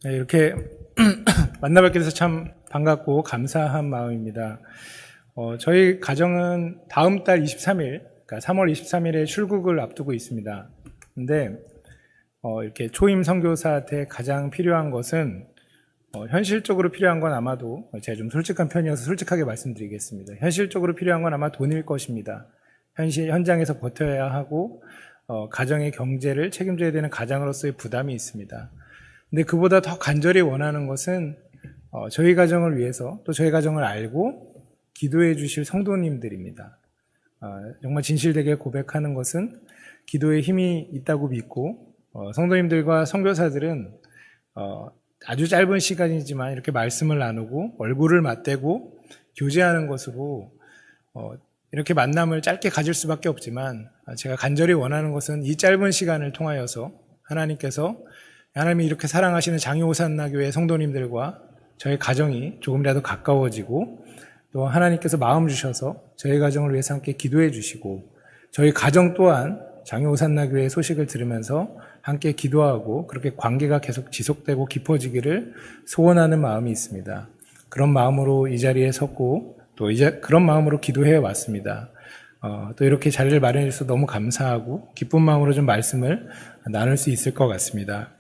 네, 이렇게 만나뵙게 돼서 참 반갑고 감사한 마음입니다. 저희 가정은 다음 달 23일, 그러니까 3월 23일에 출국을 앞두고 있습니다. 근데 이렇게 초임 선교사한테 가장 필요한 것은 현실적으로 필요한 건 아마도 제가 좀 솔직한 편이어서 솔직하게 말씀드리겠습니다. 현실적으로 필요한 건 아마 돈일 것입니다. 현장에서 버텨야 하고 가정의 경제를 책임져야 되는 가장으로서의 부담이 있습니다. 근데 그보다 더 간절히 원하는 것은 저희 가정을 위해서 또 저희 가정을 알고 기도해 주실 성도님들입니다. 정말 진실되게 고백하는 것은 기도에 힘이 있다고 믿고 성도님들과 선교사들은 아주 짧은 시간이지만 이렇게 말씀을 나누고 얼굴을 맞대고 교제하는 것으로 이렇게 만남을 짧게 가질 수밖에 없지만 제가 간절히 원하는 것은 이 짧은 시간을 통하여서 하나님이 이렇게 사랑하시는 장유오산나교회 성도님들과 저희 가정이 조금이라도 가까워지고 또 하나님께서 마음 주셔서 저희 가정을 위해서 함께 기도해 주시고 저희 가정 또한 장유오산나교회의 소식을 들으면서 함께 기도하고 그렇게 관계가 계속 지속되고 깊어지기를 소원하는 마음이 있습니다. 그런 마음으로 이 자리에 섰고 또 이제 그런 마음으로 기도해 왔습니다. 또 이렇게 자리를 마련해 주셔서 너무 감사하고 기쁜 마음으로 좀 말씀을 나눌 수 있을 것 같습니다.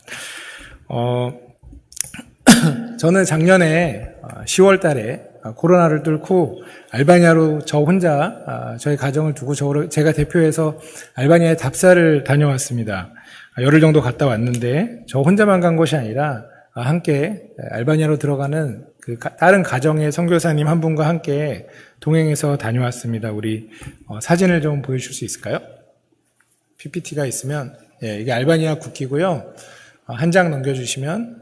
저는 작년에 10월 달에 코로나를 뚫고 알바니아로 저 혼자 저희 가정을 두고 제가 대표해서 알바니아에 답사를 다녀왔습니다. 열흘 정도 갔다 왔는데 저 혼자만 간 것이 아니라 함께 알바니아로 들어가는 그 다른 가정의 선교사님 한 분과 함께 동행해서 다녀왔습니다. 우리 사진을 좀 보여줄 수 있을까요? PPT가 있으면 이게 알바니아 국기고요. 한 장 넘겨주시면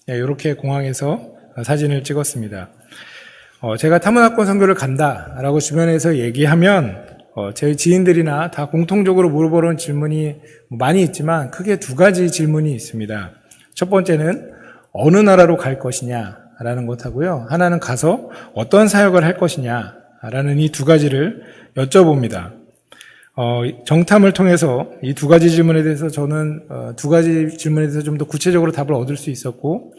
이렇게 공항에서 사진을 찍었습니다. 제가 타문화권 선교를 간다라고 주변에서 얘기하면 제 지인들이나 다 공통적으로 물어보는 질문이 많이 있지만 크게 두 가지 질문이 있습니다. 첫 번째는 어느 나라로 갈 것이냐라는 것하고요. 하나는 가서 어떤 사역을 할 것이냐라는 이 두 가지를 여쭤봅니다. 정탐을 통해서 이 두 가지 질문에 대해서 저는 두 가지 질문에 대해서 좀 더 구체적으로 답을 얻을 수 있었고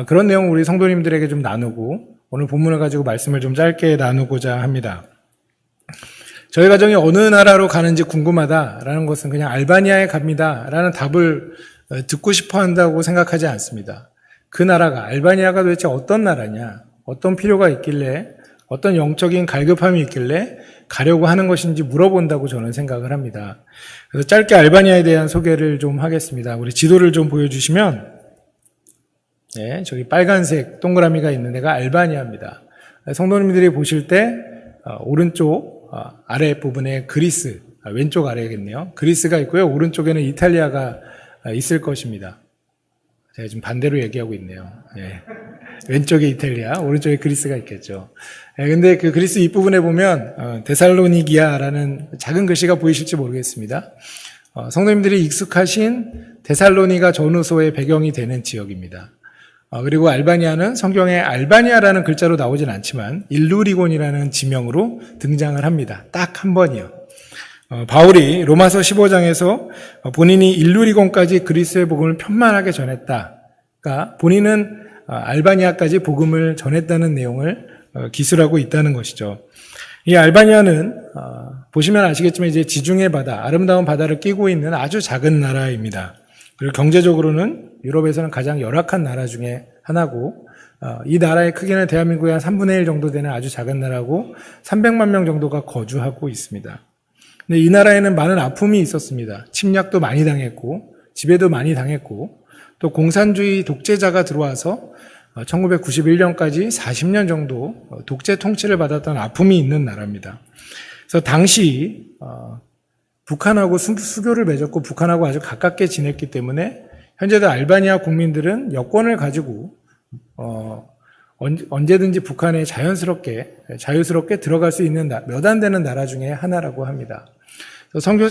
그런 내용을 우리 성도님들에게 좀 나누고 오늘 본문을 가지고 말씀을 좀 짧게 나누고자 합니다. 저희 가정이 어느 나라로 가는지 궁금하다라는 것은 그냥 알바니아에 갑니다라는 답을 듣고 싶어 한다고 생각하지 않습니다. 그 나라가 알바니아가 도대체 어떤 나라냐, 어떤 필요가 있길래 어떤 영적인 갈급함이 있길래 가려고 하는 것인지 물어본다고 저는 생각을 합니다. 그래서 짧게 알바니아에 대한 소개를 좀 하겠습니다. 우리 지도를 좀 보여주시면 저기 빨간색 동그라미가 있는 데가 알바니아입니다. 성도님들이 보실 때 오른쪽 아래 부분에 그리스, 왼쪽 아래겠네요. 그리스가 있고요. 오른쪽에는 이탈리아가 있을 것입니다. 제가 지금 반대로 얘기하고 있네요. 왼쪽에 이탈리아, 오른쪽에 그리스가 있겠죠. 근데 그 그리스 윗부분에 보면 데살로니기아라는 작은 글씨가 보이실지 모르겠습니다. 성도님들이 익숙하신 데살로니가 전후소의 배경이 되는 지역입니다. 그리고 알바니아는 성경에 알바니아라는 글자로 나오진 않지만 일루리곤이라는 지명으로 등장을 합니다. 딱 한 번이요. 바울이 로마서 15장에서 본인이 일루리곤까지 그리스의 복음을 편만하게 전했다. 그러니까 본인은 알바니아까지 복음을 전했다는 내용을 기술하고 있다는 것이죠. 이 알바니아는 보시면 아시겠지만 이제 지중해 바다, 아름다운 바다를 끼고 있는 아주 작은 나라입니다. 그리고 경제적으로는 유럽에서는 가장 열악한 나라 중에 하나고 이 나라의 크기는 대한민국의 한 3분의 1 정도 되는 아주 작은 나라고 300만 명 정도가 거주하고 있습니다. 근데 이 나라에는 많은 아픔이 있었습니다. 침략도 많이 당했고 지배도 많이 당했고 또 공산주의 독재자가 들어와서 1991년까지 40년 정도 독재 통치를 받았던 아픔이 있는 나라입니다. 그래서 당시 북한하고 수교를 맺었고 북한하고 아주 가깝게 지냈기 때문에 현재도 알바니아 국민들은 여권을 가지고 언제든지 북한에 자유스럽게 들어갈 수 있는 몇 안 되는 나라 중에 하나라고 합니다.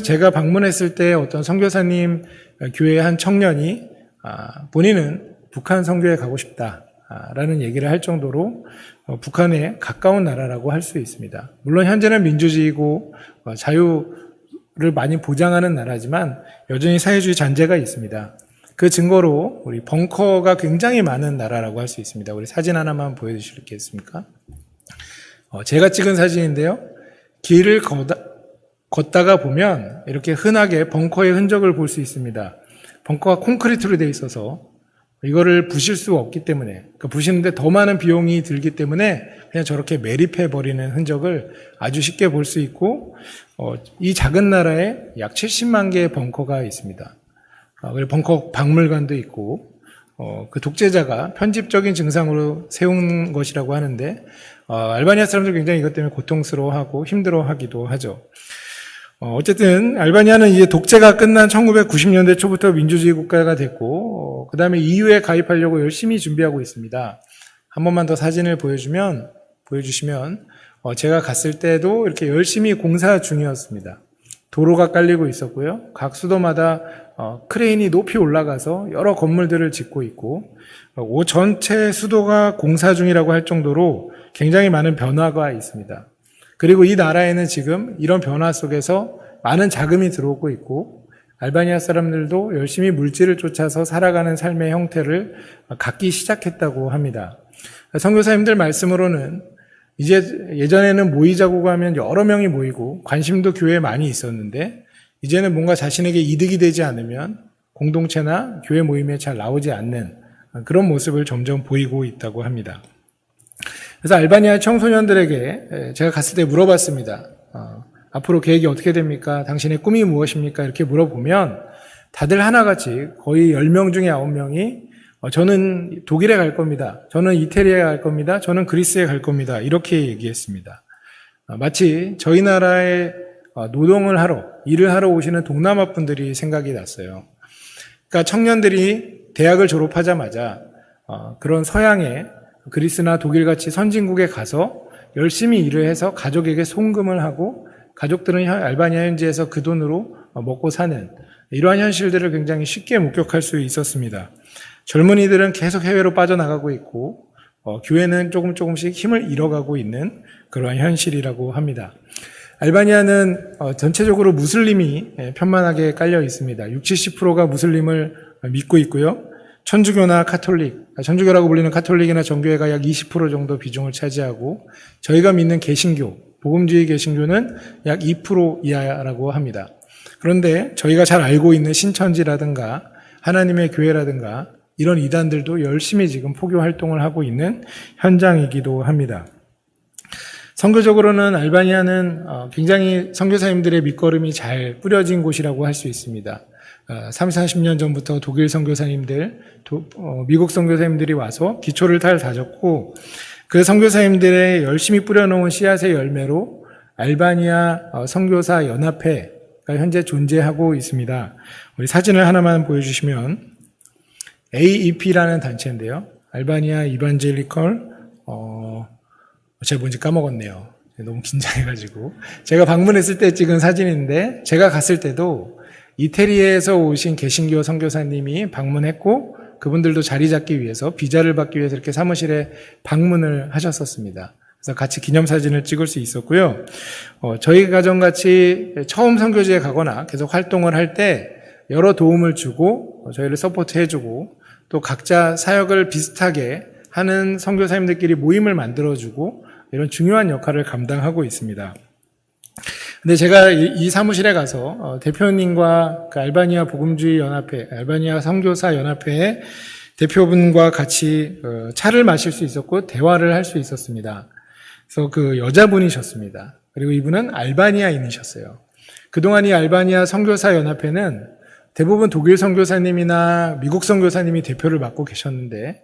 제가 방문했을 때 어떤 선교사님 교회의 한 청년이 본인은 북한 선교에 가고 싶다라는 얘기를 할 정도로 북한에 가까운 나라라고 할 수 있습니다. 물론 현재는 민주주의고 자유를 많이 보장하는 나라지만 여전히 사회주의 잔재가 있습니다. 그 증거로 우리 벙커가 굉장히 많은 나라라고 할 수 있습니다. 우리 사진 하나만 보여주시겠습니까? 제가 찍은 사진인데요. 길을 걷다가 보면 이렇게 흔하게 벙커의 흔적을 볼 수 있습니다. 벙커가 콘크리트로 되어 있어서 이거를 부실 수 없기 때문에, 그러니까 부시는데 더 많은 비용이 들기 때문에 그냥 저렇게 매립해 버리는 흔적을 아주 쉽게 볼 수 있고, 이 작은 나라에 약 70만 개의 벙커가 있습니다. 그리고 벙커 박물관도 있고, 그 독재자가 편집적인 증상으로 세운 것이라고 하는데, 알바니아 사람들 굉장히 이것 때문에 고통스러워하고 힘들어하기도 하죠. 어쨌든 알바니아는 이제 독재가 끝난 1990년대 초부터 민주주의 국가가 됐고, 그 다음에 EU에 가입하려고 열심히 준비하고 있습니다. 한 번만 더 사진을 보여주시면 제가 갔을 때도 이렇게 열심히 공사 중이었습니다. 도로가 깔리고 있었고요. 각 수도마다 크레인이 높이 올라가서 여러 건물들을 짓고 있고, 전체 수도가 공사 중이라고 할 정도로 굉장히 많은 변화가 있습니다. 그리고 이 나라에는 지금 이런 변화 속에서 많은 자금이 들어오고 있고, 알바니아 사람들도 열심히 물질을 쫓아서 살아가는 삶의 형태를 갖기 시작했다고 합니다. 선교사님들 말씀으로는 이제 예전에는 모이자고 하면 여러 명이 모이고 관심도 교회에 많이 있었는데, 이제는 뭔가 자신에게 이득이 되지 않으면 공동체나 교회 모임에 잘 나오지 않는 그런 모습을 점점 보이고 있다고 합니다. 그래서 알바니아 청소년들에게 제가 갔을 때 물어봤습니다. 앞으로 계획이 어떻게 됩니까? 당신의 꿈이 무엇입니까? 이렇게 물어보면 다들 하나같이 거의 10명 중에 9명이 저는 독일에 갈 겁니다. 저는 이태리에 갈 겁니다. 저는 그리스에 갈 겁니다. 이렇게 얘기했습니다. 마치 저희 나라에 노동을 하러, 일을 하러 오시는 동남아 분들이 생각이 났어요. 그러니까 청년들이 대학을 졸업하자마자 그런 서양의 그리스나 독일같이 선진국에 가서 열심히 일을 해서 가족에게 송금을 하고, 가족들은 알바니아 현지에서 그 돈으로 먹고 사는 이러한 현실들을 굉장히 쉽게 목격할 수 있었습니다. 젊은이들은 계속 해외로 빠져나가고 있고, 교회는 조금씩 힘을 잃어가고 있는 그러한 현실이라고 합니다. 알바니아는 전체적으로 무슬림이 편만하게 깔려 있습니다. 60, 70%가 무슬림을 믿고 있고요. 천주교나 카톨릭, 천주교라고 불리는 카톨릭이나 정교회가 약 20% 정도 비중을 차지하고, 저희가 믿는 개신교, 복음주의 개신교는 약 2% 이하라고 합니다. 그런데 저희가 잘 알고 있는 신천지라든가 하나님의 교회라든가 이런 이단들도 열심히 지금 포교 활동을 하고 있는 현장이기도 합니다. 선교적으로는 알바니아는 굉장히 선교사님들의 밑거름이 잘 뿌려진 곳이라고 할 수 있습니다. 30-40년 전부터 독일 선교사님들, 미국 선교사님들이 와서 기초를 잘 다졌고, 그 선교사님들의 열심히 뿌려놓은 씨앗의 열매로 알바니아 선교사 연합회가 현재 존재하고 있습니다. 우리 사진을 하나만 보여주시면 AEP라는 단체인데요. 알바니아 이반젤리컬, 제가 뭔지 까먹었네요. 너무 긴장해가지고. 제가 방문했을 때 찍은 사진인데, 제가 갔을 때도 이태리에서 오신 개신교 선교사님이 방문했고, 그분들도 자리 잡기 위해서, 비자를 받기 위해서 이렇게 사무실에 방문을 하셨었습니다. 그래서 같이 기념사진을 찍을 수 있었고요. 저희 가정같이 처음 선교지에 가거나 계속 활동을 할 때 여러 도움을 주고, 저희를 서포트해주고, 또 각자 사역을 비슷하게 하는 선교사님들끼리 모임을 만들어주고, 이런 중요한 역할을 감당하고 있습니다. 근데 제가 이 사무실에 가서 대표님과 그 알바니아 복음주의 연합회, 알바니아 선교사 연합회의 대표분과 같이 차를 마실 수 있었고 대화를 할 수 있었습니다. 그래서 그 여자분이셨습니다. 그리고 이분은 알바니아인이셨어요. 그동안 이 알바니아 선교사 연합회는 대부분 독일 선교사님이나 미국 선교사님이 대표를 맡고 계셨는데,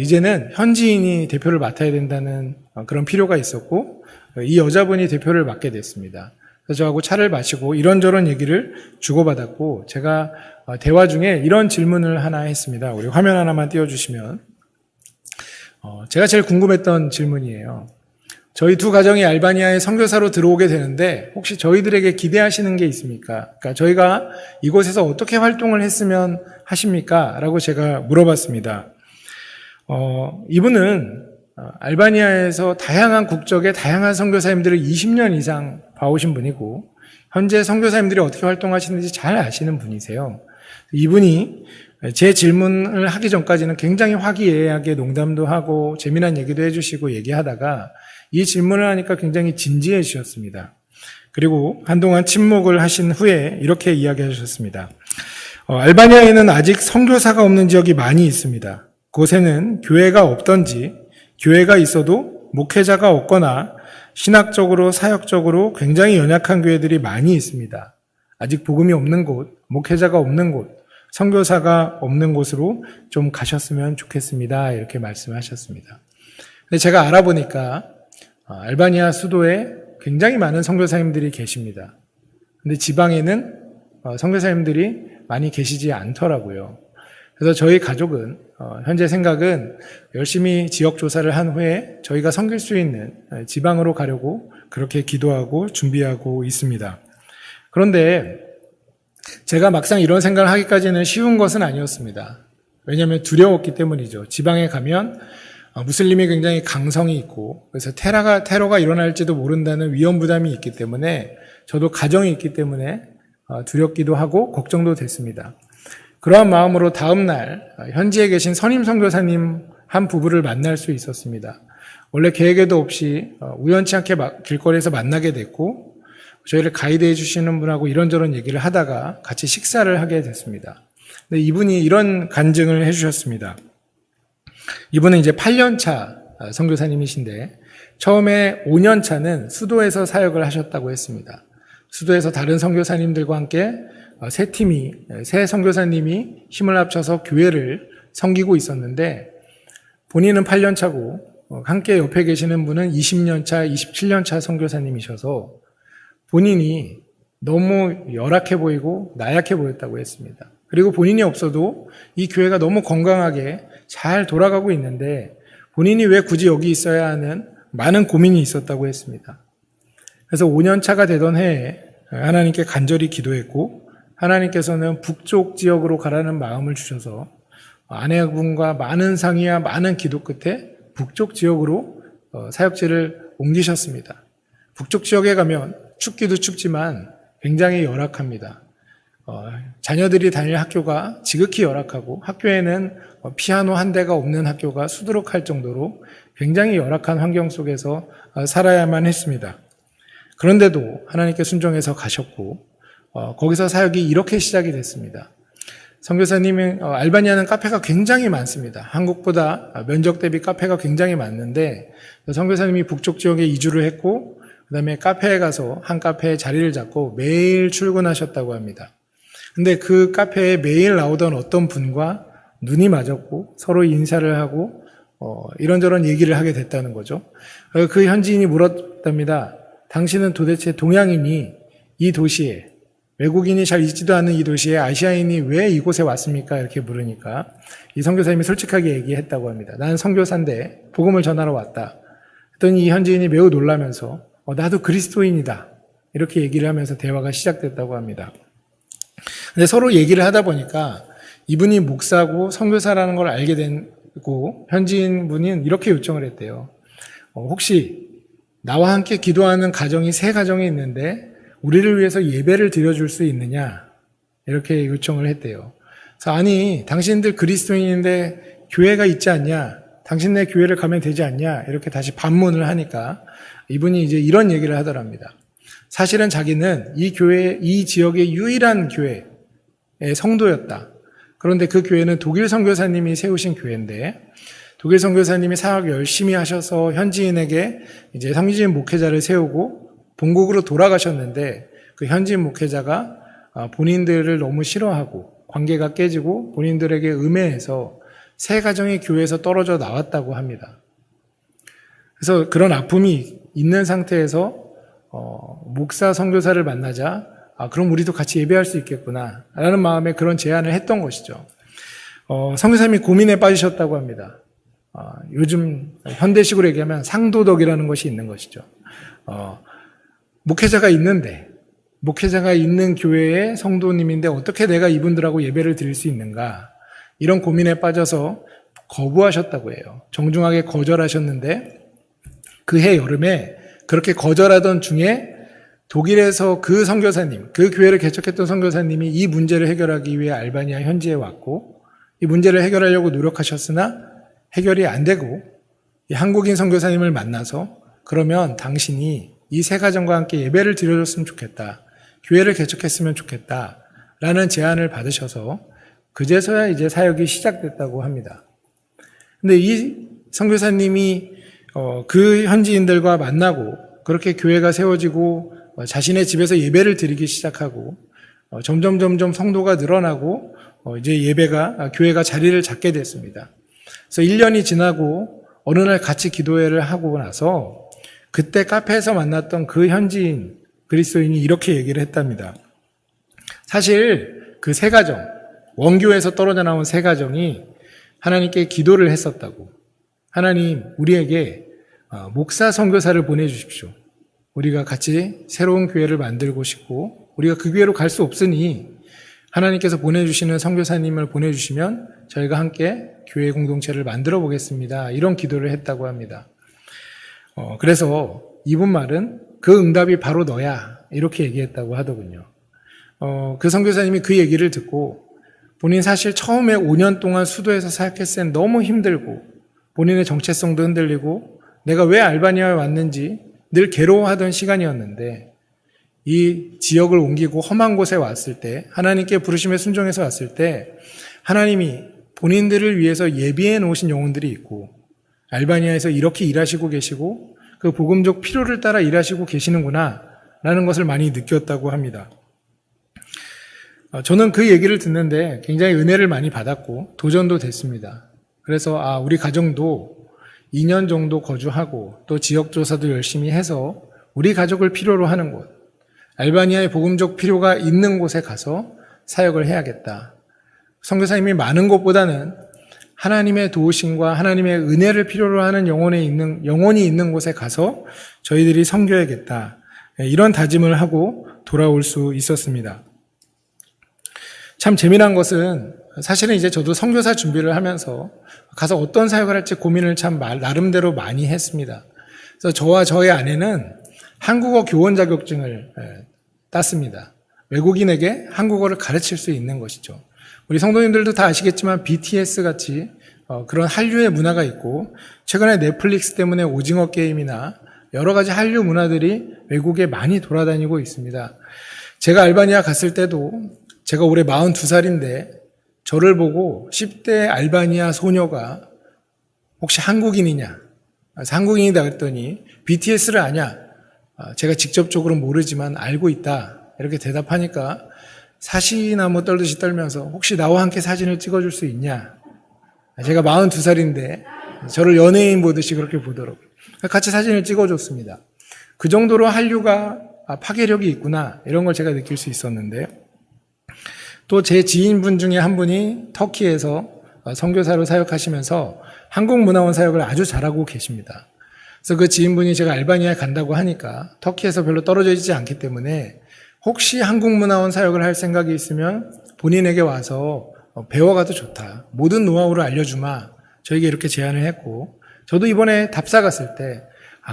이제는 현지인이 대표를 맡아야 된다는 그런 필요가 있었고, 이 여자분이 대표를 맡게 됐습니다. 그래서 저하고 차를 마시고 이런저런 얘기를 주고받았고, 제가 대화 중에 이런 질문을 하나 했습니다. 우리 화면 하나만 띄워주시면, 제가 제일 궁금했던 질문이에요. 저희 두 가정이 알바니아에 선교사로 들어오게 되는데 혹시 저희들에게 기대하시는 게 있습니까? 그러니까 저희가 이곳에서 어떻게 활동을 했으면 하십니까? 라고 제가 물어봤습니다. 이분은 알바니아에서 다양한 국적의 다양한 선교사님들을 20년 이상 봐오신 분이고, 현재 선교사님들이 어떻게 활동하시는지 잘 아시는 분이세요. 이분이 제 질문을 하기 전까지는 굉장히 화기애애하게 농담도 하고 재미난 얘기도 해주시고 얘기하다가 이 질문을 하니까 굉장히 진지해지셨습니다. 그리고 한동안 침묵을 하신 후에 이렇게 이야기하셨습니다. 알바니아에는 아직 선교사가 없는 지역이 많이 있습니다. 곳에는 교회가 없던지 교회가 있어도 목회자가 없거나 신학적으로 사역적으로 굉장히 연약한 교회들이 많이 있습니다. 아직 복음이 없는 곳, 목회자가 없는 곳, 선교사가 없는 곳으로 좀 가셨으면 좋겠습니다. 이렇게 말씀하셨습니다. 근데 제가 알아보니까 알바니아 수도에 굉장히 많은 선교사님들이 계십니다. 근데 지방에는 선교사님들이 많이 계시지 않더라고요. 그래서 저희 가족은 현재 생각은 열심히 지역 조사를 한 후에 저희가 섬길 수 있는 지방으로 가려고 그렇게 기도하고 준비하고 있습니다. 그런데 제가 막상 이런 생각을 하기까지는 쉬운 것은 아니었습니다. 왜냐하면 두려웠기 때문이죠. 지방에 가면 무슬림이 굉장히 강성이 있고 그래서 테러가 일어날지도 모른다는 위험 부담이 있기 때문에 저도 가정이 있기 때문에 두렵기도 하고 걱정도 됐습니다. 그러한 마음으로 다음 날 현지에 계신 선임 선교사님 한 부부를 만날 수 있었습니다. 원래 계획에도 없이 우연치 않게 길거리에서 만나게 됐고 저희를 가이드해 주시는 분하고 이런저런 얘기를 하다가 같이 식사를 하게 됐습니다. 근데 이분이 이런 간증을 해주셨습니다. 이분은 이제 8년차 선교사님이신데 처음에 5년차는 수도에서 사역을 하셨다고 했습니다. 수도에서 다른 선교사님들과 함께 세 선교사님이 힘을 합쳐서 교회를 섬기고 있었는데 본인은 8년차고 함께 옆에 계시는 분은 20년차, 27년차 선교사님이셔서 본인이 너무 열악해 보이고 나약해 보였다고 했습니다. 그리고 본인이 없어도 이 교회가 너무 건강하게 잘 돌아가고 있는데 본인이 왜 굳이 여기 있어야 하는 많은 고민이 있었다고 했습니다. 그래서 5년차가 되던 해에 하나님께 간절히 기도했고 하나님께서는 북쪽 지역으로 가라는 마음을 주셔서 아내분과 많은 상의와 많은 기도 끝에 북쪽 지역으로 사역지를 옮기셨습니다. 북쪽 지역에 가면 춥기도 춥지만 굉장히 열악합니다. 자녀들이 다닐 학교가 지극히 열악하고 학교에는 피아노 한 대가 없는 학교가 수두룩할 정도로 굉장히 열악한 환경 속에서 살아야만 했습니다. 그런데도 하나님께 순종해서 가셨고 거기서 사역이 이렇게 시작이 됐습니다. 선교사님은 알바니아는 카페가 굉장히 많습니다. 한국보다 면적 대비 카페가 굉장히 많은데 선교사님이 북쪽 지역에 이주를 했고 그다음에 카페에 가서 한 카페에 자리를 잡고 매일 출근하셨다고 합니다. 근데 그 카페에 매일 나오던 어떤 분과 눈이 맞았고 서로 인사를 하고 이런저런 얘기를 하게 됐다는 거죠. 그 현지인이 물었답니다. 당신은 도대체 동양인이 이 도시에 외국인이 잘 있지도 않은 이 도시에 아시아인이 왜 이곳에 왔습니까? 이렇게 물으니까 이 선교사님이 솔직하게 얘기했다고 합니다. 나는 선교사인데 복음을 전하러 왔다. 그랬더니 이 현지인이 매우 놀라면서 나도 그리스도인이다. 이렇게 얘기를 하면서 대화가 시작됐다고 합니다. 근데 서로 얘기를 하다 보니까 이분이 목사고 선교사라는 걸 알게 되고 현지인 분은 이렇게 요청을 했대요. 혹시 나와 함께 기도하는 가정이 3가정이 있는데 우리를 위해서 예배를 드려줄 수 있느냐? 이렇게 요청을 했대요. 그래서 아니 당신들 그리스도인인데 교회가 있지 않냐? 당신네 교회를 가면 되지 않냐? 이렇게 다시 반문을 하니까 이분이 이제 이런 얘기를 하더랍니다. 사실은 자기는 이 지역의 유일한 교회의 성도였다. 그런데 그 교회는 독일 선교사님이 세우신 교회인데 독일 선교사님이 사역 열심히 하셔서 현지인에게 이제 성지인 목회자를 세우고 본국으로 돌아가셨는데 그 현지인 목회자가 본인들을 너무 싫어하고 관계가 깨지고 본인들에게 음해해서 3가정이 교회에서 떨어져 나왔다고 합니다. 그래서 그런 아픔이 있는 상태에서 목사 선교사를 만나자 그럼 우리도 같이 예배할 수 있겠구나 라는 마음에 그런 제안을 했던 것이죠. 선교사님이 고민에 빠지셨다고 합니다. 요즘 현대식으로 얘기하면 상도덕이라는 것이 있는 것이죠. 목회자가 있는 교회의 성도님인데 어떻게 내가 이분들하고 예배를 드릴 수 있는가 이런 고민에 빠져서 거부하셨다고 해요. 정중하게 거절하셨는데 그해 여름에 그렇게 거절하던 중에 독일에서 그 선교사님, 그 교회를 개척했던 선교사님이 이 문제를 해결하기 위해 알바니아 현지에 왔고 이 문제를 해결하려고 노력하셨으나 해결이 안 되고 이 한국인 선교사님을 만나서 그러면 당신이 이 세 가정과 함께 예배를 드려줬으면 좋겠다. 교회를 개척했으면 좋겠다. 라는 제안을 받으셔서 그제서야 이제 사역이 시작됐다고 합니다. 근데 이 선교사님이 그 현지인들과 만나고 그렇게 교회가 세워지고 자신의 집에서 예배를 드리기 시작하고 점점 성도가 늘어나고 이제 교회가 자리를 잡게 됐습니다. 그래서 1년이 지나고 어느 날 같이 기도회를 하고 나서 그때 카페에서 만났던 그 현지인 그리스도인이 이렇게 얘기를 했답니다. 사실 그 세 가정, 원교에서 떨어져 나온 세 가정이 하나님께 기도를 했었다고. 하나님, 우리에게 목사 선교사를 보내주십시오. 우리가 같이 새로운 교회를 만들고 싶고 우리가 그 교회로 갈 수 없으니 하나님께서 보내주시는 선교사님을 보내주시면 저희가 함께 교회 공동체를 만들어 보겠습니다. 이런 기도를 했다고 합니다. 그래서 이분 말은 그 응답이 바로 너야 이렇게 얘기했다고 하더군요. 그 선교사님이 그 얘기를 듣고 본인 사실 처음에 5년 동안 수도에서 사역했을 땐 너무 힘들고 본인의 정체성도 흔들리고 내가 왜 알바니아에 왔는지 늘 괴로워하던 시간이었는데 이 지역을 옮기고 험한 곳에 왔을 때 하나님께 부르심에 순종해서 왔을 때 하나님이 본인들을 위해서 예비해 놓으신 영혼들이 있고 알바니아에서 이렇게 일하시고 계시고 그 복음적 필요를 따라 일하시고 계시는구나 라는 것을 많이 느꼈다고 합니다. 저는 그 얘기를 듣는데 굉장히 은혜를 많이 받았고 도전도 됐습니다. 그래서 우리 가정도 2년 정도 거주하고 또 지역조사도 열심히 해서 우리 가족을 필요로 하는 곳, 알바니아의 복음적 필요가 있는 곳에 가서 사역을 해야겠다. 선교사님이 많은 곳보다는 하나님의 도우심과 하나님의 은혜를 필요로 하는 영혼이 있는 곳에 가서 저희들이 섬겨야겠다. 이런 다짐을 하고 돌아올 수 있었습니다. 참 재미난 것은 사실은 이제 저도 선교사 준비를 하면서 가서 어떤 사역을 할지 고민을 참 나름대로 많이 했습니다. 그래서 저와 저의 아내는 한국어 교원 자격증을 땄습니다. 외국인에게 한국어를 가르칠 수 있는 것이죠. 우리 성도님들도 다 아시겠지만 BTS 같이 그런 한류의 문화가 있고 최근에 넷플릭스 때문에 오징어 게임이나 여러 가지 한류 문화들이 외국에 많이 돌아다니고 있습니다. 제가 알바니아 갔을 때도 제가 올해 42살인데 저를 보고 10대 알바니아 소녀가 혹시 한국인이냐? 한국인이다 그랬더니 BTS를 아냐? 제가 직접적으로 모르지만 알고 있다. 이렇게 대답하니까 사시나무 떨듯이 떨면서 혹시 나와 함께 사진을 찍어줄 수 있냐? 제가 42살인데 저를 연예인 보듯이 그렇게 보더라고요. 같이 사진을 찍어줬습니다. 그 정도로 한류가 파괴력이 있구나 이런 걸 제가 느낄 수 있었는데 또 제 지인분 중에 한 분이 터키에서 선교사로 사역하시면서 한국문화원 사역을 아주 잘하고 계십니다. 그래서 그 지인분이 제가 알바니아에 간다고 하니까 터키에서 별로 떨어져 있지 않기 때문에 혹시 한국문화원 사역을 할 생각이 있으면 본인에게 와서 배워가도 좋다. 모든 노하우를 알려주마. 저에게 이렇게 제안을 했고 저도 이번에 답사 갔을 때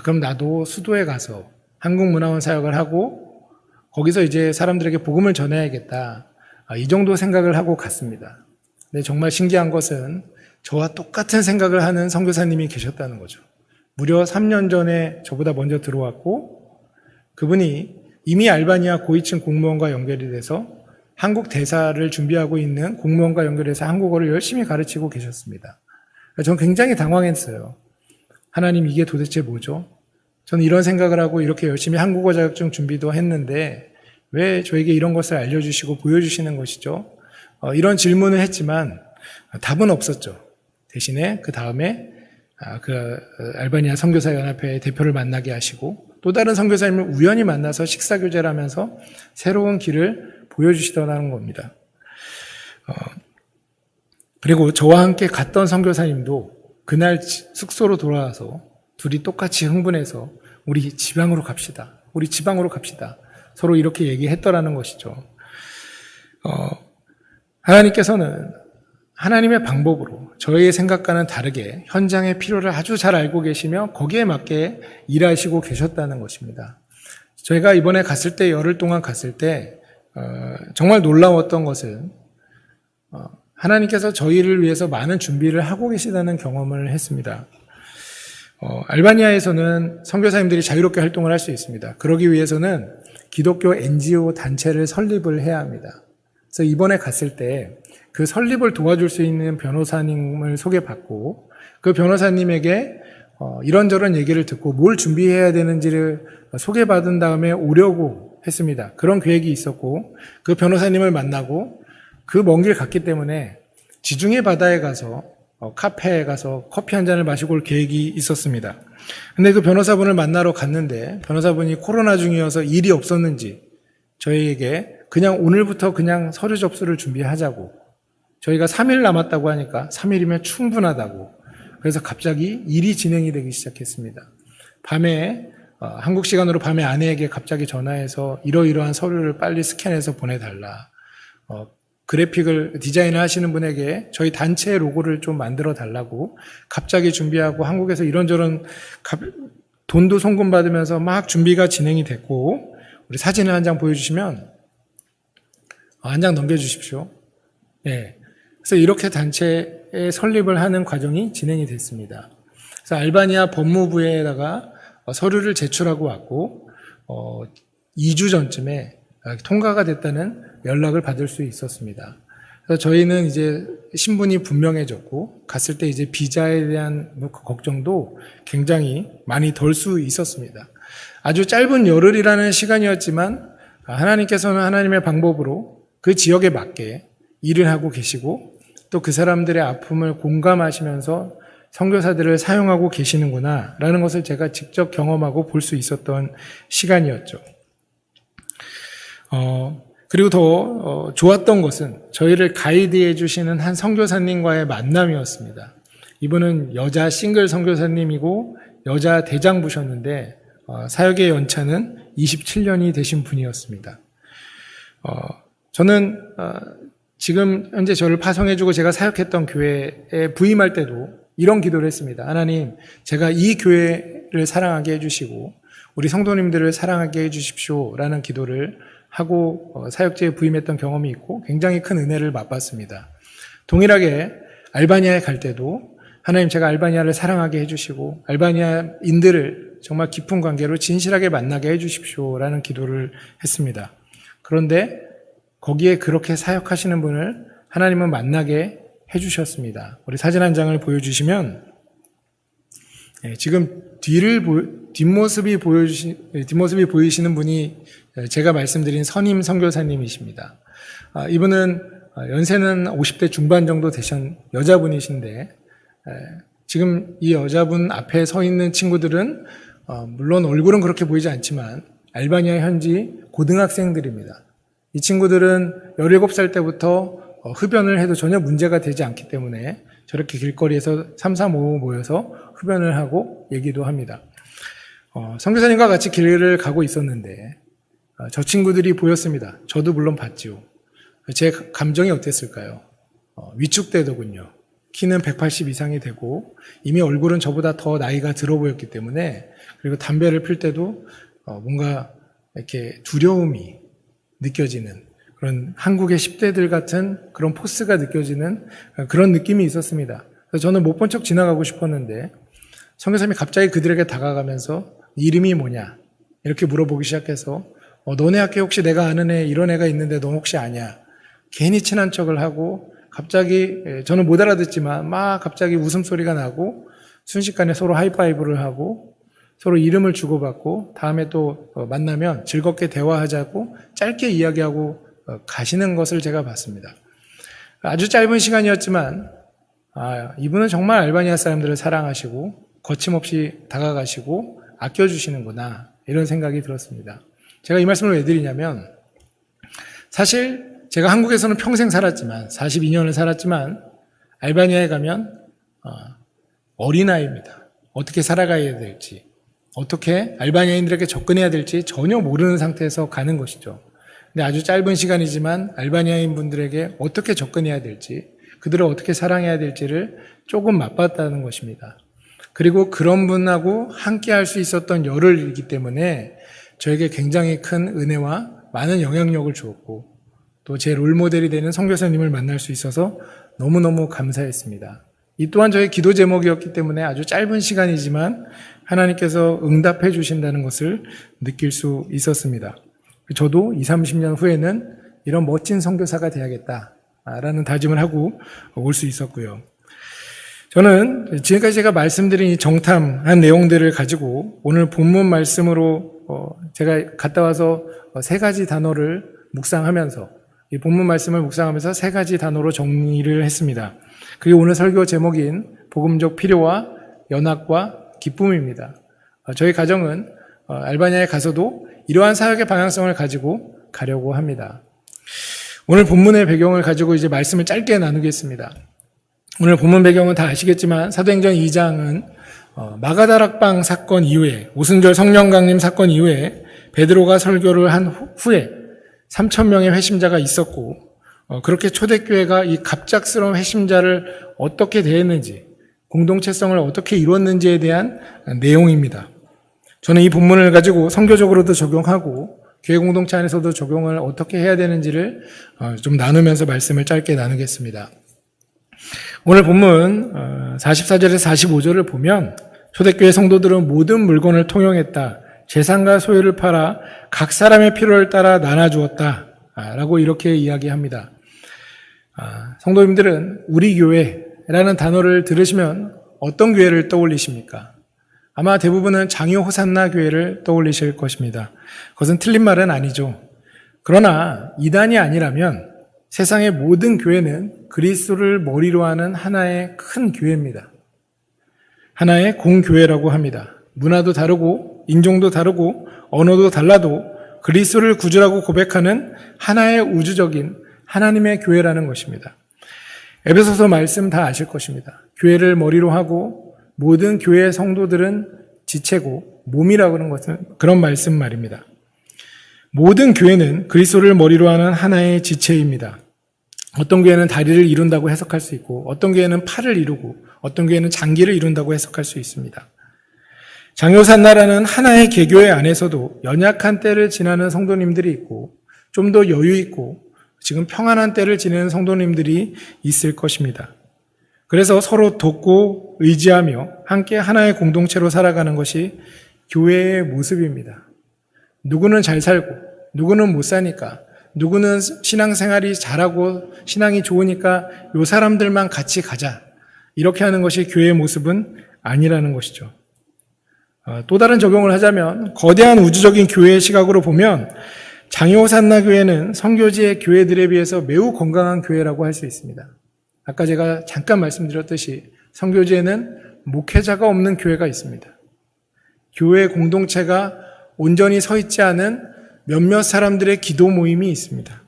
그럼 나도 수도에 가서 한국문화원 사역을 하고 거기서 이제 사람들에게 복음을 전해야겠다. 이 정도 생각을 하고 갔습니다. 근데 정말 신기한 것은 저와 똑같은 생각을 하는 선교사님이 계셨다는 거죠. 무려 3년 전에 저보다 먼저 들어왔고 그분이 이미 알바니아 고위층 공무원과 연결이 돼서 한국 대사를 준비하고 있는 공무원과 연결해서 한국어를 열심히 가르치고 계셨습니다. 저는 굉장히 당황했어요. 하나님 이게 도대체 뭐죠? 저는 이런 생각을 하고 이렇게 열심히 한국어 자격증 준비도 했는데 왜 저에게 이런 것을 알려주시고 보여주시는 것이죠? 이런 질문을 했지만 답은 없었죠. 대신에 그 다음에 그 알바니아 선교사연합회 대표를 만나게 하시고 또 다른 선교사님을 우연히 만나서 식사교제를 하면서 새로운 길을 보여주시더라는 겁니다. 그리고 저와 함께 갔던 선교사님도 그날 숙소로 돌아와서 둘이 똑같이 흥분해서 우리 지방으로 갑시다. 우리 지방으로 갑시다. 서로 이렇게 얘기했더라는 것이죠. 하나님께서는 하나님의 방법으로 저희의 생각과는 다르게 현장의 필요를 아주 잘 알고 계시며 거기에 맞게 일하시고 계셨다는 것입니다. 저희가 이번에 갔을 때, 열흘 동안 갔을 때 정말 놀라웠던 것은 하나님께서 저희를 위해서 많은 준비를 하고 계시다는 경험을 했습니다. 알바니아에서는 선교사님들이 자유롭게 활동을 할 수 있습니다. 그러기 위해서는 기독교 NGO 단체를 설립을 해야 합니다. 그래서 이번에 갔을 때 그 설립을 도와줄 수 있는 변호사님을 소개받고 그 변호사님에게 이런저런 얘기를 듣고 뭘 준비해야 되는지를 소개받은 다음에 오려고 했습니다. 그런 계획이 있었고 그 변호사님을 만나고 그 먼 길 갔기 때문에 지중해 바다에 가서 카페에 가서 커피 한 잔을 마시고 올 계획이 있었습니다. 근데 그 변호사분을 만나러 갔는데 변호사분이 코로나 중이어서 일이 없었는지 저희에게 그냥 오늘부터 그냥 서류 접수를 준비하자고, 저희가 3일 남았다고 하니까 3일이면 충분하다고, 그래서 갑자기 일이 진행이 되기 시작했습니다. 밤에 한국 시간으로 밤에 아내에게 갑자기 전화해서 이러이러한 서류를 빨리 스캔해서 보내달라, 그래픽을 디자인을 하시는 분에게 저희 단체 로고를 좀 만들어 달라고 갑자기 준비하고, 한국에서 이런저런 돈도 송금받으면서 막 준비가 진행이 됐고, 우리 사진을 한 장 보여주시면, 한 장 넘겨주십시오. 네. 그래서 이렇게 단체의 설립을 하는 과정이 진행이 됐습니다. 그래서 알바니아 법무부에다가 서류를 제출하고 왔고, 2주 전쯤에 통과가 됐다는 연락을 받을 수 있었습니다. 그래서 저희는 이제 신분이 분명해졌고, 갔을 때 이제 비자에 대한 걱정도 굉장히 많이 덜 수 있었습니다. 아주 짧은 열흘이라는 시간이었지만, 하나님께서는 하나님의 방법으로 그 지역에 맞게 일을 하고 계시고, 또 그 사람들의 아픔을 공감하시면서 선교사들을 사용하고 계시는구나 라는 것을 제가 직접 경험하고 볼 수 있었던 시간이었죠. 그리고 더 좋았던 것은 저희를 가이드해 주시는 한 선교사님과의 만남이었습니다. 이분은 여자 싱글 선교사님이고 여자 대장부셨는데 사역의 연차는 27년이 되신 분이었습니다. 저는 지금 현재 저를 파송해주고 제가 사역했던 교회에 부임할 때도 이런 기도를 했습니다. 하나님, 제가 이 교회를 사랑하게 해주시고 우리 성도님들을 사랑하게 해주십시오 라는 기도를 하고 사역지에 부임했던 경험이 있고 굉장히 큰 은혜를 맛봤습니다. 동일하게 알바니아에 갈 때도 하나님, 제가 알바니아를 사랑하게 해주시고 알바니아인들을 정말 깊은 관계로 진실하게 만나게 해주십시오 라는 기도를 했습니다. 그런데 거기에 그렇게 사역하시는 분을 하나님은 만나게 해주셨습니다. 우리 사진 한 장을 보여주시면, 지금 뒷모습이 보이시는 분이 제가 말씀드린 선임 선교사님이십니다. 이분은 연세는 50대 중반 정도 되신 여자분이신데, 지금 이 여자분 앞에 서 있는 친구들은 물론 얼굴은 그렇게 보이지 않지만 알바니아 현지 고등학생들입니다. 이 친구들은 17살 때부터 흡연을 해도 전혀 문제가 되지 않기 때문에 저렇게 길거리에서 3, 4, 5 모여서 흡연을 하고 얘기도 합니다. 선교사님과 같이 길을 가고 있었는데 저 친구들이 보였습니다. 저도 물론 봤지요. 제 감정이 어땠을까요? 위축되더군요. 키는 180 이상이 되고 이미 얼굴은 저보다 더 나이가 들어 보였기 때문에, 그리고 담배를 필 때도 뭔가 이렇게 두려움이 느껴지는 그런 한국의 10대들 같은 그런 포스가 느껴지는 그런 느낌이 있었습니다. 그래서 저는 못 본 척 지나가고 싶었는데 선교사님이 갑자기 그들에게 다가가면서 이름이 뭐냐 이렇게 물어보기 시작해서 너네 학교에 혹시 내가 아는 애 이런 애가 있는데 너 혹시 아냐, 괜히 친한 척을 하고 갑자기 저는 못 알아듣지만 막 갑자기 웃음소리가 나고 순식간에 서로 하이파이브를 하고 서로 이름을 주고받고 다음에 또 만나면 즐겁게 대화하자고 짧게 이야기하고 가시는 것을 제가 봤습니다. 아주 짧은 시간이었지만 이분은 정말 알바니아 사람들을 사랑하시고 거침없이 다가가시고 아껴주시는구나 이런 생각이 들었습니다. 제가 이 말씀을 왜 드리냐면, 사실 제가 한국에서는 평생 살았지만 42년을 살았지만 알바니아에 가면 어린아이입니다. 어떻게 살아가야 될지, 어떻게 알바니아인들에게 접근해야 될지 전혀 모르는 상태에서 가는 것이죠. 근데 아주 짧은 시간이지만 알바니아인 분들에게 어떻게 접근해야 될지, 그들을 어떻게 사랑해야 될지를 조금 맛봤다는 것입니다. 그리고 그런 분하고 함께 할 수 있었던 열흘이기 때문에 저에게 굉장히 큰 은혜와 많은 영향력을 주었고 또 제 롤모델이 되는 선교사님을 만날 수 있어서 너무너무 감사했습니다. 이 또한 저의 기도 제목이었기 때문에 아주 짧은 시간이지만 하나님께서 응답해 주신다는 것을 느낄 수 있었습니다. 저도 20, 30년 후에는 이런 멋진 선교사가 되어야겠다라는 다짐을 하고 올 수 있었고요. 저는 지금까지 제가 말씀드린 이 정탐한 내용들을 가지고 오늘 본문 말씀으로 제가 갔다 와서 3가지 단어를 묵상하면서 이 본문 말씀을 묵상하면서 3가지 단어로 정리를 했습니다. 그게 오늘 설교 제목인 복음적 필요와 연합과 기쁨입니다. 저희 가정은 알바니아에 가서도 이러한 사역의 방향성을 가지고 가려고 합니다. 오늘 본문의 배경을 가지고 이제 말씀을 짧게 나누겠습니다. 오늘 본문 배경은 다 아시겠지만 사도행전 2장은 마가다락방 사건 이후에 오순절 성령 강림 사건 이후에 베드로가 설교를 한 후에 3,000명의 회심자가 있었고 그렇게 초대교회가 이 갑작스러운 회심자를 어떻게 대했는지 공동체성을 어떻게 이뤘는지에 대한 내용입니다. 저는 이 본문을 가지고 선교적으로도 적용하고 교회 공동체 안에서도 적용을 어떻게 해야 되는지를 좀 나누면서 말씀을 짧게 나누겠습니다. 오늘 본문 44절에서 45절을 보면 초대교회 성도들은 모든 물건을 통용했다. 재산과 소유를 팔아 각 사람의 필요를 따라 나눠주었다. 라고 이렇게 이야기합니다. 성도님들은 우리 교회라는 단어를 들으시면 어떤 교회를 떠올리십니까? 아마 대부분은 장유 호산나 교회를 떠올리실 것입니다. 그것은 틀린 말은 아니죠. 그러나 이단이 아니라면 세상의 모든 교회는 그리스도를 머리로 하는 하나의 큰 교회입니다. 하나의 공교회라고 합니다. 문화도 다르고 인종도 다르고 언어도 달라도 그리스도를 구주라고 고백하는 하나의 우주적인 하나님의 교회라는 것입니다. 에베소서 말씀 다 아실 것입니다. 교회를 머리로 하고 모든 교회 성도들은 지체고 몸이라고 하는 것은 그런 말씀 말입니다. 모든 교회는 그리스도를 머리로 하는 하나의 지체입니다. 어떤 교회는 다리를 이룬다고 해석할 수 있고 어떤 교회는 팔을 이루고 어떤 교회는 장기를 이룬다고 해석할 수 있습니다. 장요산나라는 하나의 개교회 안에서도 연약한 때를 지나는 성도님들이 있고 좀 더 여유 있고 지금 평안한 때를 지내는 성도님들이 있을 것입니다. 그래서 서로 돕고 의지하며 함께 하나의 공동체로 살아가는 것이 교회의 모습입니다. 누구는 잘 살고 누구는 못 사니까 누구는 신앙생활이 잘하고 신앙이 좋으니까 요 사람들만 같이 가자. 이렇게 하는 것이 교회의 모습은 아니라는 것이죠. 또 다른 적용을 하자면 거대한 우주적인 교회의 시각으로 보면 장요산나 교회는 선교지의 교회들에 비해서 매우 건강한 교회라고 할 수 있습니다. 아까 제가 잠깐 말씀드렸듯이 선교지에는 목회자가 없는 교회가 있습니다. 교회 공동체가 온전히 서 있지 않은 몇몇 사람들의 기도 모임이 있습니다.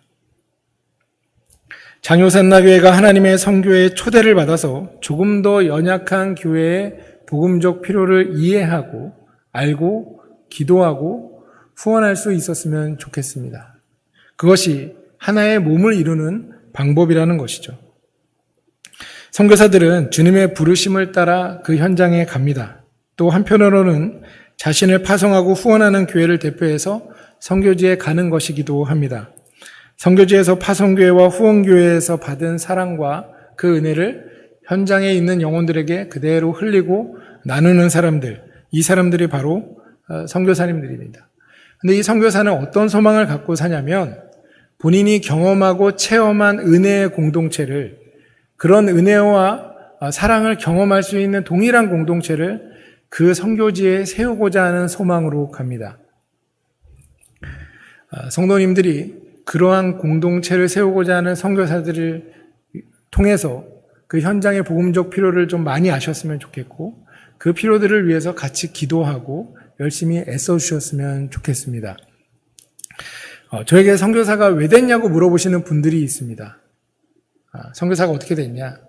장요산나 교회가 하나님의 선교의 초대를 받아서 조금 더 연약한 교회의 복음적 필요를 이해하고 알고 기도하고 후원할 수 있었으면 좋겠습니다. 그것이 하나의 몸을 이루는 방법이라는 것이죠. 선교사들은 주님의 부르심을 따라 그 현장에 갑니다. 또 한편으로는 자신을 파송하고 후원하는 교회를 대표해서 선교지에 가는 것이기도 합니다. 선교지에서 파송교회와 후원교회에서 받은 사랑과 그 은혜를 현장에 있는 영혼들에게 그대로 흘리고 나누는 사람들, 이 사람들이 바로 선교사님들입니다. 근데 이 선교사는 어떤 소망을 갖고 사냐면 본인이 경험하고 체험한 은혜의 공동체를 그런 은혜와 사랑을 경험할 수 있는 동일한 공동체를 그 선교지에 세우고자 하는 소망으로 갑니다. 성도님들이 그러한 공동체를 세우고자 하는 선교사들을 통해서 그 현장의 복음적 필요를 좀 많이 아셨으면 좋겠고 그 필요들을 위해서 같이 기도하고 열심히 애써주셨으면 좋겠습니다. 저에게 선교사가 왜 됐냐고 물어보시는 분들이 있습니다. 선교사가 어떻게 됐냐?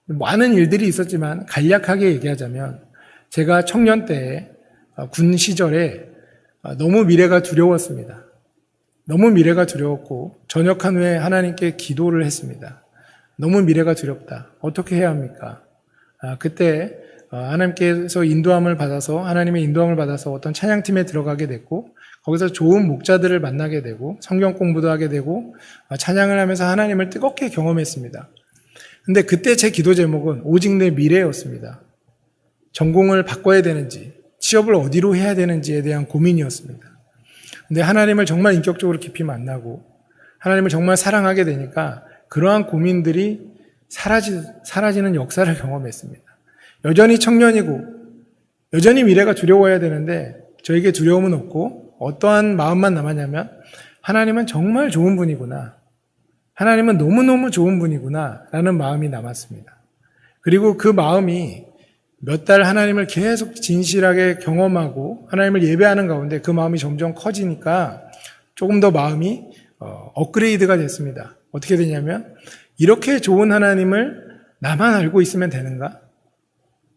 많은 일들이 있었지만 간략하게 얘기하자면 제가 청년 때 군 시절에 너무 미래가 두려웠습니다. 너무 미래가 두려웠고 전역한 후에 하나님께 기도를 했습니다. 너무 미래가 두렵다. 어떻게 해야 합니까? 그때 하나님께서 인도함을 받아서 하나님의 인도함을 받아서 어떤 찬양팀에 들어가게 됐고 거기서 좋은 목자들을 만나게 되고 성경 공부도 하게 되고 찬양을 하면서 하나님을 뜨겁게 경험했습니다. 근데 그때 제 기도 제목은 오직 내 미래였습니다. 전공을 바꿔야 되는지 취업을 어디로 해야 되는지에 대한 고민이었습니다. 근데 하나님을 정말 인격적으로 깊이 만나고 하나님을 정말 사랑하게 되니까 그러한 고민들이 사라지는 역사를 경험했습니다. 여전히 청년이고 여전히 미래가 두려워야 되는데 저에게 두려움은 없고 어떠한 마음만 남았냐면 하나님은 정말 좋은 분이구나. 하나님은 너무너무 좋은 분이구나 라는 마음이 남았습니다. 그리고 그 마음이 몇 달 하나님을 계속 진실하게 경험하고 하나님을 예배하는 가운데 그 마음이 점점 커지니까 조금 더 마음이 업그레이드가 됐습니다. 어떻게 되냐면 이렇게 좋은 하나님을 나만 알고 있으면 되는가?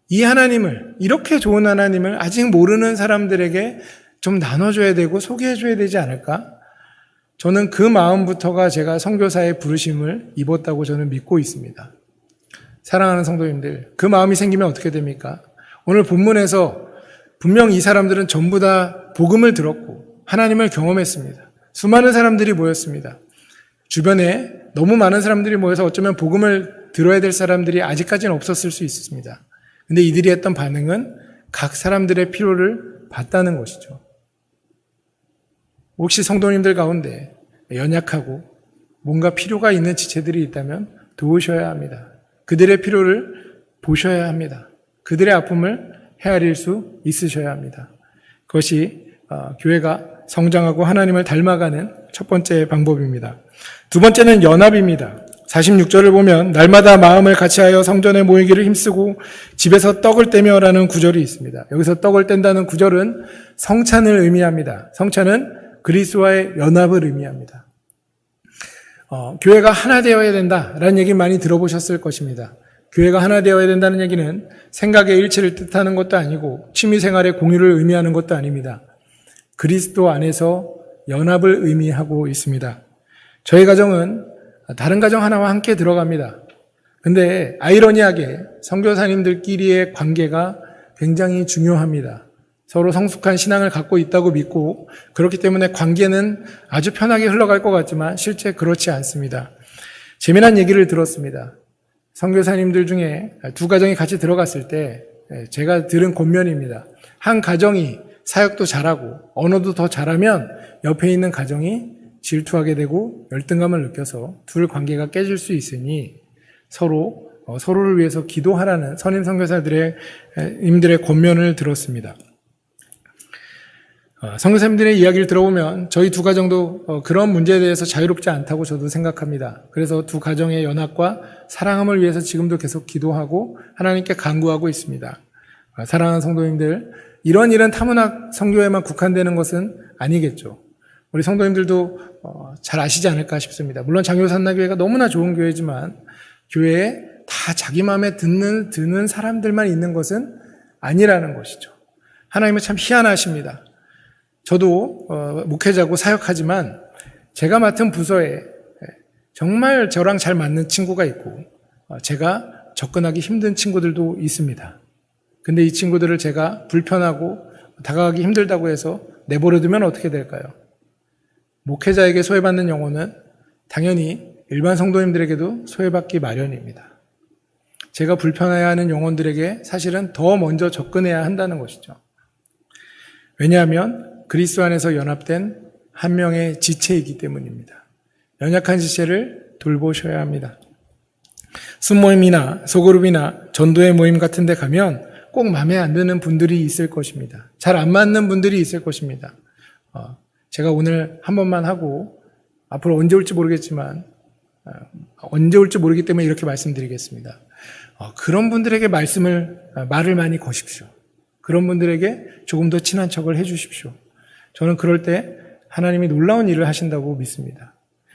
이 하나님을, 이렇게 좋은 하나님을 아직 모르는 사람들에게 좀 나눠줘야 되고 소개해줘야 되지 않을까? 저는 그 마음부터가 제가 선교사의 부르심을 입었다고 저는 믿고 있습니다. 사랑하는 성도님들, 그 마음이 생기면 어떻게 됩니까? 오늘 본문에서 분명 이 사람들은 전부 다 복음을 들었고 하나님을 경험했습니다. 수많은 사람들이 모였습니다. 주변에 너무 많은 사람들이 모여서 어쩌면 복음을 들어야 될 사람들이 아직까지는 없었을 수 있습니다. 근데 이들이 했던 반응은 각 사람들의 필요를 봤다는 것이죠. 혹시 성도님들 가운데 연약하고 뭔가 필요가 있는 지체들이 있다면 도우셔야 합니다. 그들의 필요를 보셔야 합니다. 그들의 아픔을 헤아릴 수 있으셔야 합니다. 그것이 교회가 성장하고 하나님을 닮아가는 첫 번째 방법입니다. 두 번째는 연합입니다. 46절을 보면 날마다 마음을 같이하여 성전에 모이기를 힘쓰고 집에서 떡을 떼며라는 구절이 있습니다. 여기서 떡을 뗀다는 구절은 성찬을 의미합니다. 성찬은 그리스도와의 연합을 의미합니다. 교회가 하나 되어야 된다라는 얘기 많이 들어보셨을 것입니다. 교회가 하나 되어야 된다는 얘기는 생각의 일치를 뜻하는 것도 아니고 취미생활의 공유를 의미하는 것도 아닙니다. 그리스도 안에서 연합을 의미하고 있습니다. 저희 가정은 다른 가정 하나와 함께 들어갑니다. 근데 아이러니하게 선교사님들끼리의 관계가 굉장히 중요합니다. 서로 성숙한 신앙을 갖고 있다고 믿고 그렇기 때문에 관계는 아주 편하게 흘러갈 것 같지만 실제 그렇지 않습니다. 재미난 얘기를 들었습니다. 선교사님들 중에 두 가정이 같이 들어갔을 때 제가 들은 권면입니다. 한 가정이 사역도 잘하고 언어도 더 잘하면 옆에 있는 가정이 질투하게 되고 열등감을 느껴서 둘 관계가 깨질 수 있으니 서로를 위해서 기도하라는 선임 선교사들의 님들의 권면을 들었습니다. 선교사님들의 이야기를 들어보면 저희 두 가정도 그런 문제에 대해서 자유롭지 않다고 저도 생각합니다. 그래서 두 가정의 연합과 사랑함을 위해서 지금도 계속 기도하고 하나님께 간구하고 있습니다. 사랑하는 성도님들, 이런 일은 타문학 선교에만 국한되는 것은 아니겠죠. 우리 성도님들도 잘 아시지 않을까 싶습니다. 물론 장효산나교회가 너무나 좋은 교회지만 교회에 다 자기 마음에 드는 사람들만 있는 것은 아니라는 것이죠. 하나님은 참 희한하십니다. 저도 목회자고 사역하지만 제가 맡은 부서에 정말 저랑 잘 맞는 친구가 있고 제가 접근하기 힘든 친구들도 있습니다. 근데 이 친구들을 제가 불편하고 다가가기 힘들다고 해서 내버려두면 어떻게 될까요? 목회자에게 소외받는 영혼은 당연히 일반 성도님들에게도 소외받기 마련입니다. 제가 불편해하는 영혼들에게 사실은 더 먼저 접근해야 한다는 것이죠. 왜냐하면 그리스도 안에서 연합된 한 명의 지체이기 때문입니다. 연약한 지체를 돌보셔야 합니다. 순모임이나 소그룹이나 전도회 모임 같은 데 가면 꼭 마음에 안 드는 분들이 있을 것입니다. 잘 안 맞는 분들이 있을 것입니다. 제가 오늘 한 번만 하고 앞으로 언제 올지 모르겠지만 언제 올지 모르기 때문에 이렇게 말씀드리겠습니다. 그런 분들에게 말을 많이 거십시오. 그런 분들에게 조금 더 친한 척을 해주십시오. 저는 그럴 때 하나님이 놀라운 일을 하신다고 믿습니다.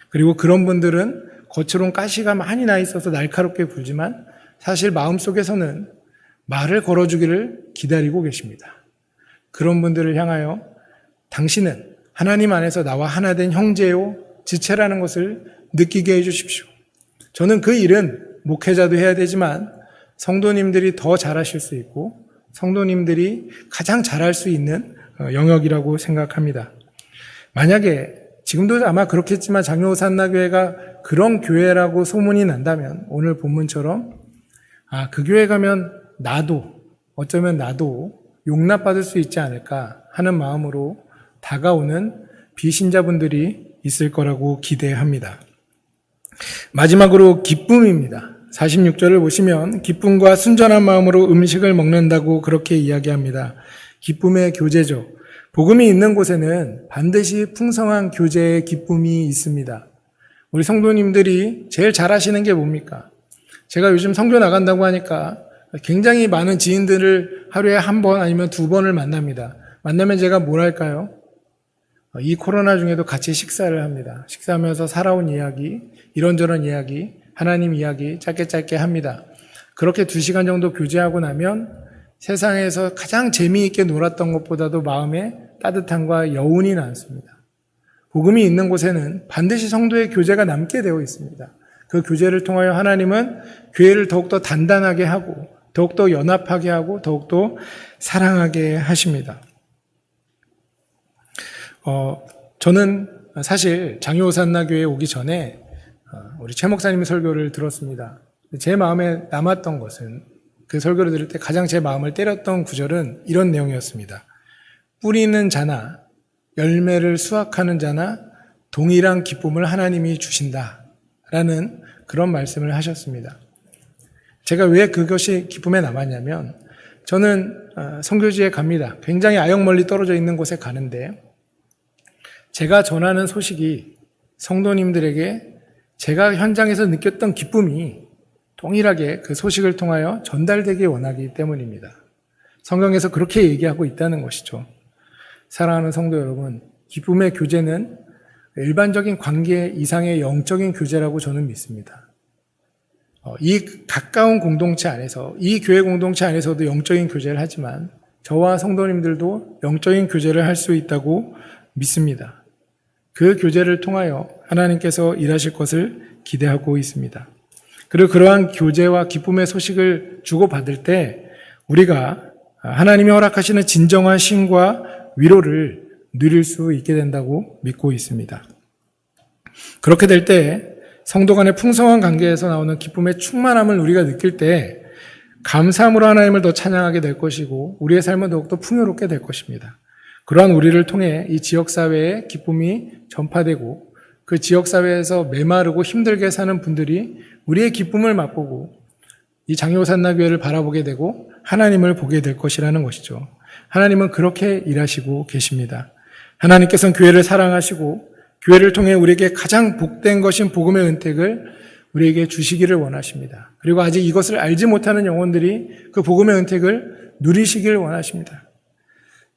그리고 그런 분들은 겉으론 가시가 많이 나 있어서 날카롭게 굴지만 사실 마음속에서는 말을 걸어주기를 기다리고 계십니다. 그런 분들을 향하여 당신은 하나님 안에서 나와 하나 된 형제요 지체라는 것을 느끼게 해주십시오. 저는 그 일은 목회자도 해야 되지만 성도님들이 더 잘하실 수 있고 성도님들이 가장 잘할 수 있는 영역이라고 생각합니다. 만약에 지금도 아마 그렇겠지만 장로산나교회가 그런 교회라고 소문이 난다면 오늘 본문처럼 그 교회 가면 어쩌면 나도 용납받을 수 있지 않을까 하는 마음으로 다가오는 비신자분들이 있을 거라고 기대합니다. 마지막으로 기쁨입니다. 46절을 보시면 기쁨과 순전한 마음으로 음식을 먹는다고 그렇게 이야기합니다. 기쁨의 교제죠. 복음이 있는 곳에는 반드시 풍성한 교제의 기쁨이 있습니다. 우리 성도님들이 제일 잘하시는 게 뭡니까? 제가 요즘 선교 나간다고 하니까 굉장히 많은 지인들을 하루에 한 번 아니면 두 번을 만납니다. 만나면 제가 뭘 할까요? 이 코로나 중에도 같이 식사를 합니다. 식사하면서 살아온 이야기, 이런저런 이야기, 하나님 이야기 짧게 합니다. 그렇게 2시간 정도 교제하고 나면 세상에서 가장 재미있게 놀았던 것보다도 마음에 따뜻함과 여운이 남습니다. 복음이 있는 곳에는 반드시 성도의 교제가 남게 되어 있습니다. 그 교제를 통하여 하나님은 교회를 더욱더 단단하게 하고 더욱더 연합하게 하고 더욱더 사랑하게 하십니다. 저는 사실 장효산나교회에 오기 전에 우리 최 목사님 설교를 들었습니다. 제 마음에 남았던 것은 그 설교를 들을 때 가장 제 마음을 때렸던 구절은 이런 내용이었습니다. 뿌리는 자나 열매를 수확하는 자나 동일한 기쁨을 하나님이 주신다라는 그런 말씀을 하셨습니다. 제가 왜 그것이 기쁨에 남았냐면 저는 선교지에 갑니다. 굉장히 아역 멀리 떨어져 있는 곳에 가는데 제가 전하는 소식이 성도님들에게 제가 현장에서 느꼈던 기쁨이 동일하게 그 소식을 통하여 전달되기 원하기 때문입니다. 성경에서 그렇게 얘기하고 있다는 것이죠. 사랑하는 성도 여러분, 기쁨의 교제는 일반적인 관계 이상의 영적인 교제라고 저는 믿습니다. 이 가까운 공동체 안에서, 이 교회 공동체 안에서도 영적인 교제를 하지만 저와 성도님들도 영적인 교제를 할 수 있다고 믿습니다. 그 교제를 통하여 하나님께서 일하실 것을 기대하고 있습니다. 그리고 그러한 교제와 기쁨의 소식을 주고받을 때 우리가 하나님이 허락하시는 진정한 쉼과 위로를 누릴 수 있게 된다고 믿고 있습니다. 그렇게 될 때 성도 간의 풍성한 관계에서 나오는 기쁨의 충만함을 우리가 느낄 때 감사함으로 하나님을 더 찬양하게 될 것이고 우리의 삶은 더욱더 풍요롭게 될 것입니다. 그러한 우리를 통해 이 지역사회에 기쁨이 전파되고 그 지역사회에서 메마르고 힘들게 사는 분들이 우리의 기쁨을 맛보고 이 장효산나교회를 바라보게 되고 하나님을 보게 될 것이라는 것이죠. 하나님은 그렇게 일하시고 계십니다. 하나님께서는 교회를 사랑하시고 교회를 통해 우리에게 가장 복된 것인 복음의 은택을 우리에게 주시기를 원하십니다. 그리고 아직 이것을 알지 못하는 영혼들이 그 복음의 은택을 누리시기를 원하십니다.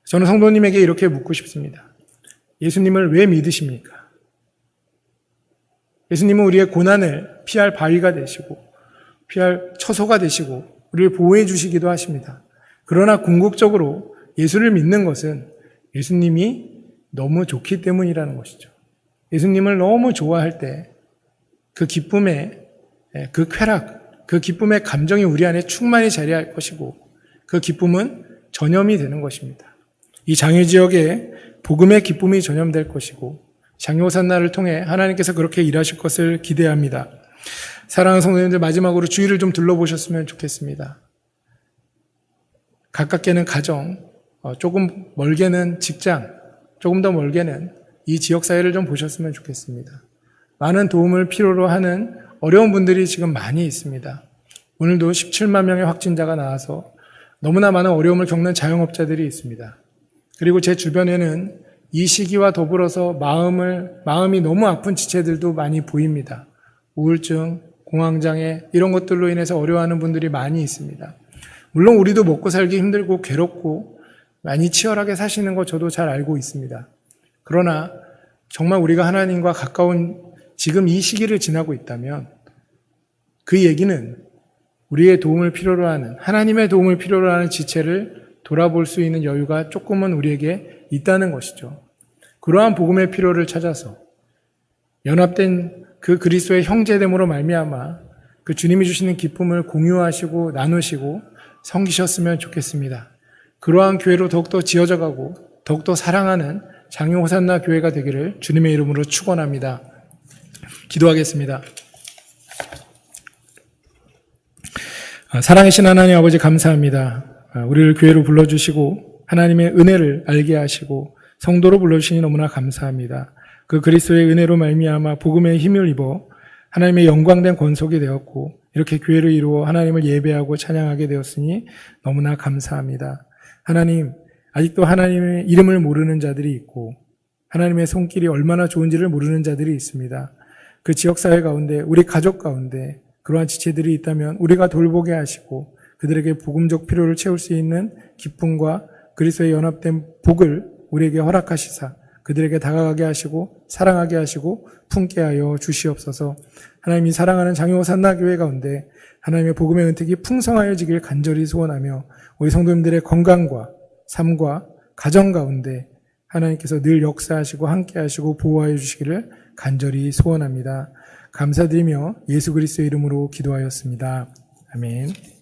저는 성도님에게 이렇게 묻고 싶습니다. 예수님을 왜 믿으십니까? 예수님은 우리의 고난을 피할 바위가 되시고 피할 처소가 되시고 우리를 보호해 주시기도 하십니다. 그러나 궁극적으로 예수를 믿는 것은 예수님이 너무 좋기 때문이라는 것이죠. 예수님을 너무 좋아할 때 그 기쁨의 그 쾌락, 그 기쁨의 감정이 우리 안에 충만히 자리할 것이고 그 기쁨은 전염이 되는 것입니다. 이 장유 지역에 복음의 기쁨이 전염될 것이고 장효산나를 통해 하나님께서 그렇게 일하실 것을 기대합니다. 사랑하는 성도님들, 마지막으로 주위를 좀 둘러보셨으면 좋겠습니다. 가깝게는 가정, 조금 멀게는 직장, 조금 더 멀게는 이 지역사회를 좀 보셨으면 좋겠습니다. 많은 도움을 필요로 하는 어려운 분들이 지금 많이 있습니다. 오늘도 17만 명의 확진자가 나와서 너무나 많은 어려움을 겪는 자영업자들이 있습니다. 그리고 제 주변에는 이 시기와 더불어서 마음이 너무 아픈 지체들도 많이 보입니다. 우울증, 공황장애 이런 것들로 인해서 어려워하는 분들이 많이 있습니다. 물론 우리도 먹고 살기 힘들고 괴롭고 많이 치열하게 사시는 거 저도 잘 알고 있습니다. 그러나 정말 우리가 하나님과 가까운 지금 이 시기를 지나고 있다면 그 얘기는 우리의 도움을 필요로 하는, 하나님의 도움을 필요로 하는 지체를 돌아볼 수 있는 여유가 조금은 우리에게 있다는 것이죠. 그러한 복음의 필요를 찾아서 연합된 그 그리스도의 형제됨으로 말미암아 그 주님이 주시는 기쁨을 공유하시고 나누시고 섬기셨으면 좋겠습니다. 그러한 교회로 더욱더 지어져가고 더욱더 사랑하는 장유 호산나 교회가 되기를 주님의 이름으로 축원합니다. 기도하겠습니다. 사랑이신 하나님 아버지 감사합니다. 우리를 교회로 불러주시고 하나님의 은혜를 알게 하시고 성도로 불러주시니 너무나 감사합니다. 그 그리스도의 은혜로 말미암아 복음의 힘을 입어 하나님의 영광된 권속이 되었고 이렇게 교회를 이루어 하나님을 예배하고 찬양하게 되었으니 너무나 감사합니다. 하나님, 아직도 하나님의 이름을 모르는 자들이 있고 하나님의 손길이 얼마나 좋은지를 모르는 자들이 있습니다. 그 지역사회 가운데 우리 가족 가운데 그러한 지체들이 있다면 우리가 돌보게 하시고 그들에게 복음적 필요를 채울 수 있는 기쁨과 그리스도의 연합된 복을 우리에게 허락하시사 그들에게 다가가게 하시고 사랑하게 하시고 품게 하여 주시옵소서. 하나님이 사랑하는 장유 호산나 교회 가운데 하나님의 복음의 은택이 풍성하여지길 간절히 소원하며 우리 성도님들의 건강과 삶과 가정 가운데 하나님께서 늘 역사하시고 함께하시고 보호하여 주시기를 간절히 소원합니다. 감사드리며 예수 그리스도의 이름으로 기도하였습니다. 아멘.